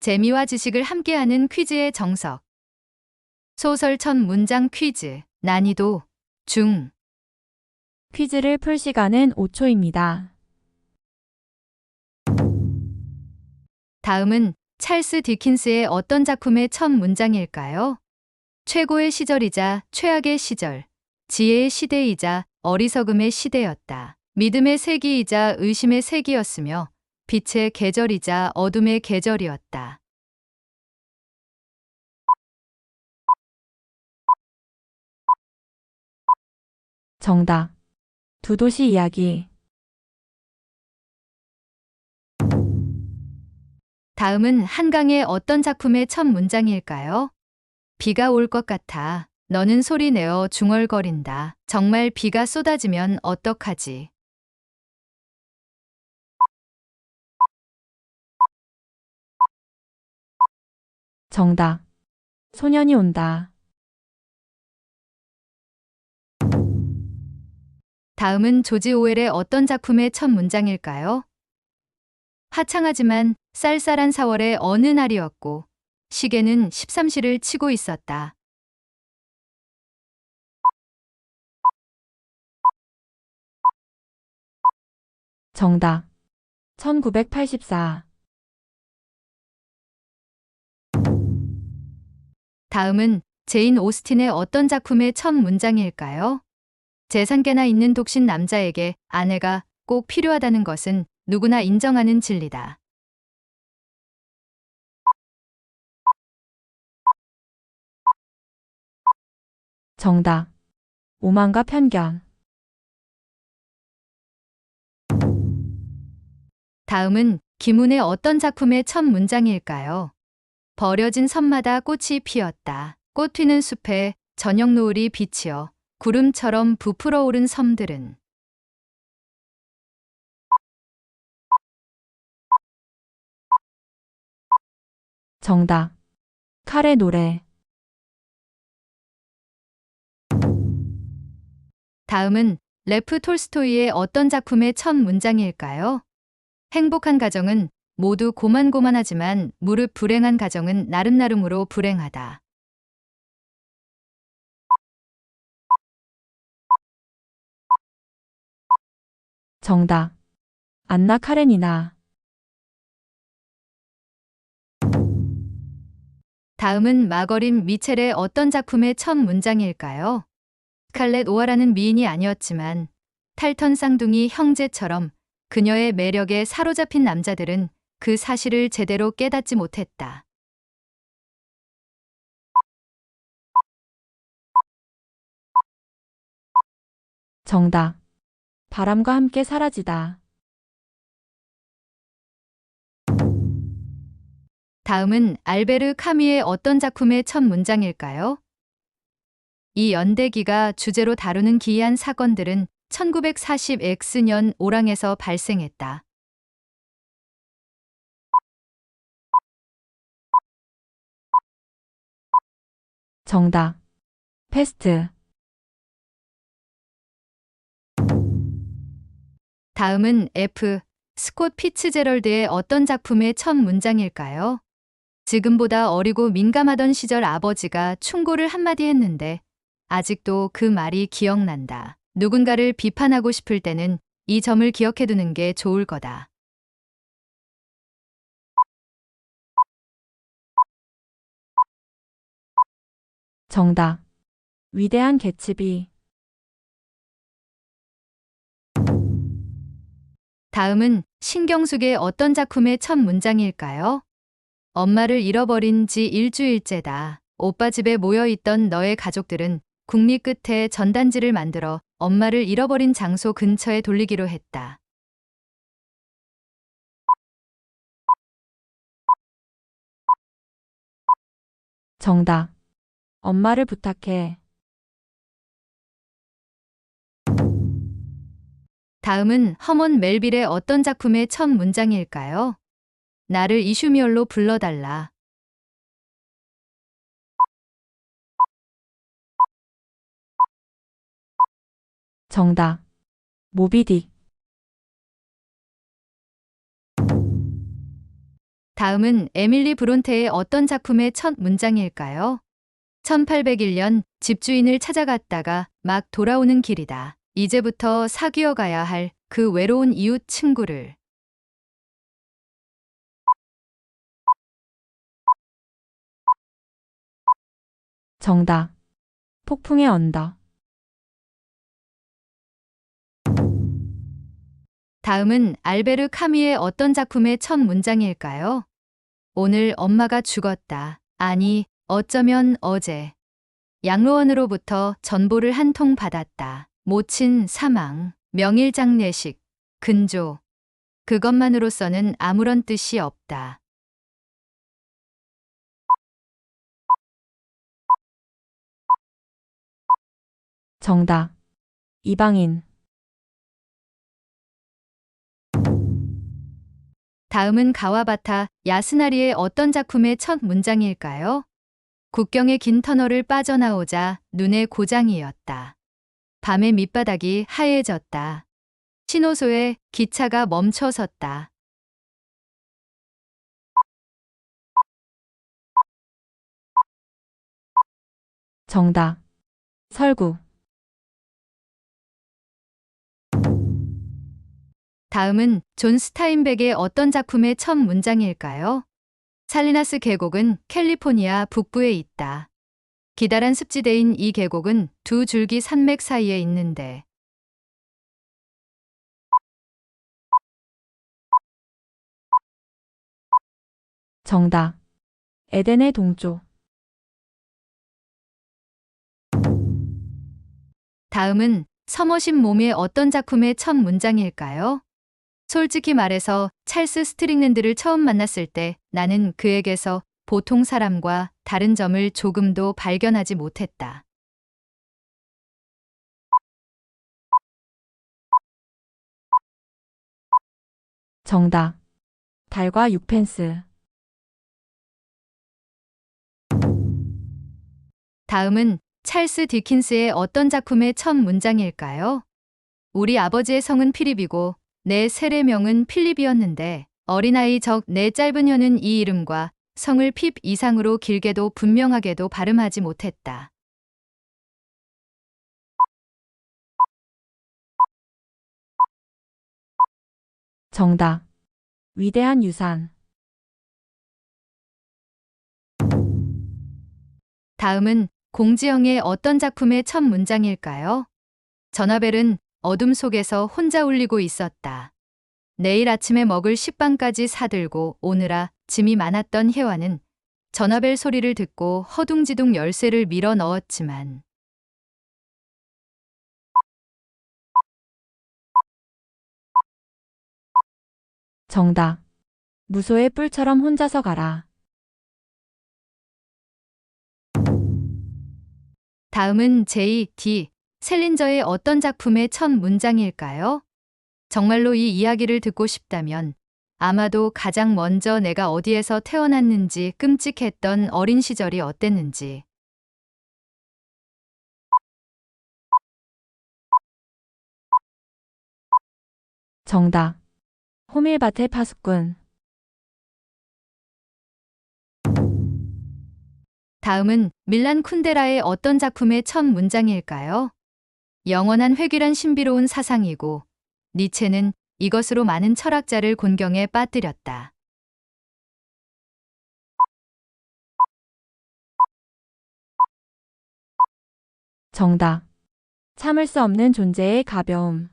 재미와 지식을 함께하는 퀴즈의 정석. 소설 첫 문장 퀴즈. 난이도 중. 퀴즈를 풀 시간은 5초입니다. 다음은 찰스 디킨스의 어떤 작품의 첫 문장일까요? 최고의 시절이자 최악의 시절, 지혜의 시대이자 어리석음의 시대였다. 믿음의 세기이자 의심의 세기였으며 빛의 계절이자 어둠의 계절이었다. 정답. 두 도시 이야기. 다음은 한강의 어떤 작품의 첫 문장일까요? 비가 올 것 같아. 너는 소리 내어 중얼거린다. 정말 비가 쏟아지면 어떡하지? 정답. 소년이 온다. 다음은 조지 오웰의 어떤 작품의 첫 문장일까요? 화창하지만 쌀쌀한 4월의 어느 날이었고 시계는 13시를 치고 있었다. 정답. 1984. 다음은 제인 오스틴의 어떤 작품의 첫 문장일까요? 재산계나 있는 독신 남자에게 아내가 꼭 필요하다는 것은 누구나 인정하는 진리다. 정답. 오만과 편견. 다음은 김훈의 어떤 작품의 첫 문장일까요? 버려진 섬마다 꽃이 피었다. 꽃 피는 숲에 저녁 노을이 비치어 구름처럼 부풀어 오른 섬들은. 정답. 칼의 노래. 다음은 레프 톨스토이의 어떤 작품의 첫 문장일까요? 행복한 가정은 모두 고만고만하지만 무릇 불행한 가정은 나름나름으로 불행하다. 정답. 안나 카레니나. 다음은 마거린 미첼의 어떤 작품의 첫 문장일까요? 스칼렛 오하라는 미인이 아니었지만 탈턴 쌍둥이 형제처럼 그녀의 매력에 사로잡힌 남자들은 그 사실을 제대로 깨닫지 못했다. 정답. 바람과 함께 사라지다. 다음은 알베르 카미의 어떤 작품의 첫 문장일까요? 이 연대기가 주제로 다루는 기이한 사건들은 1940X년 오랑에서 발생했다. 정답. 패스트. 다음은 F. 스콧 피츠제럴드의 어떤 작품의 첫 문장일까요? 지금보다 어리고 민감하던 시절 아버지가 충고를 한마디 했는데 아직도 그 말이 기억난다. 누군가를 비판하고 싶을 때는 이 점을 기억해두는 게 좋을 거다. 정답. 위대한 개츠비. 다음은 신경숙의 어떤 작품의 첫 문장일까요? 엄마를 잃어버린 지 일주일째다. 오빠 집에 모여있던 너의 가족들은 국리 끝에 전단지를 만들어 엄마를 잃어버린 장소 근처에 돌리기로 했다. 정답. 엄마를 부탁해. 다음은 허먼 멜빌의 어떤 작품의 첫 문장일까요? 나를 이슈미얼로 불러달라. 정답. 모비딕. 다음은 에밀리 브론테의 어떤 작품의 첫 문장일까요? 1801년 집주인을 찾아갔다가 막 돌아오는 길이다. 이제부터 사귀어 가야 할 그 외로운 이웃 친구를. 정답. 폭풍의 언덕. 다음은 알베르 카미의 어떤 작품의 첫 문장일까요? 오늘 엄마가 죽었다. 아니, 어쩌면 어제. 양로원으로부터 전보를 한 통 받았다. 모친 사망, 명일 장례식, 근조. 그것만으로서는 아무런 뜻이 없다. 정답. 이방인. 다음은 가와바타 야스나리의 어떤 작품의 첫 문장일까요? 국경의 긴 터널을 빠져나오자 눈의 고장이었다. 밤의 밑바닥이 하얘졌다. 신호소에 기차가 멈춰 섰다. 정답. 설구. 다음은 존 스타인백의 어떤 작품의 첫 문장일까요? 살리나스 계곡은 캘리포니아 북부에 있다. 기다란 습지대인 이 계곡은 두 줄기 산맥 사이에 있는데. 정답. 에덴의 동쪽. 다음은 서머신 몸의 어떤 작품의 첫 문장일까요? 솔직히 말해서 찰스 스트링랜드를 처음 만났을 때 나는 그에게서 보통 사람과 다른 점을 조금도 발견하지 못했다. 정답. 달과 육펜스. 다음은 찰스 디킨스의 어떤 작품의 첫 문장일까요? 우리 아버지의 성은 필립이고 내 세례명은 필립이었는데 어린아이 적 내 짧은 혀는 이 이름과 성을 핍 이상으로 길게도 분명하게도 발음하지 못했다. 정답. 위대한 유산. 다음은 공지영의 어떤 작품의 첫 문장일까요? 전화벨은 어둠 속에서 혼자 울리고 있었다. 내일 아침에 먹을 식빵까지 사들고 오느라 짐이 많았던 혜화는 전화벨 소리를 듣고 허둥지둥 열쇠를 밀어 넣었지만. 정답. 무소의 뿔처럼 혼자서 가라. 다음은 J.D. 셀린저의 어떤 작품의 첫 문장일까요? 정말로 이 이야기를 듣고 싶다면 아마도 가장 먼저 내가 어디에서 태어났는지 끔찍했던 어린 시절이 어땠는지. 정답. 호밀밭의 파수꾼. 다음은 밀란 쿤데라의 어떤 작품의 첫 문장일까요? 영원한 회귀란 신비로운 사상이고 니체는 이것으로 많은 철학자를 곤경에 빠뜨렸다. 정답. 참을 수 없는 존재의 가벼움.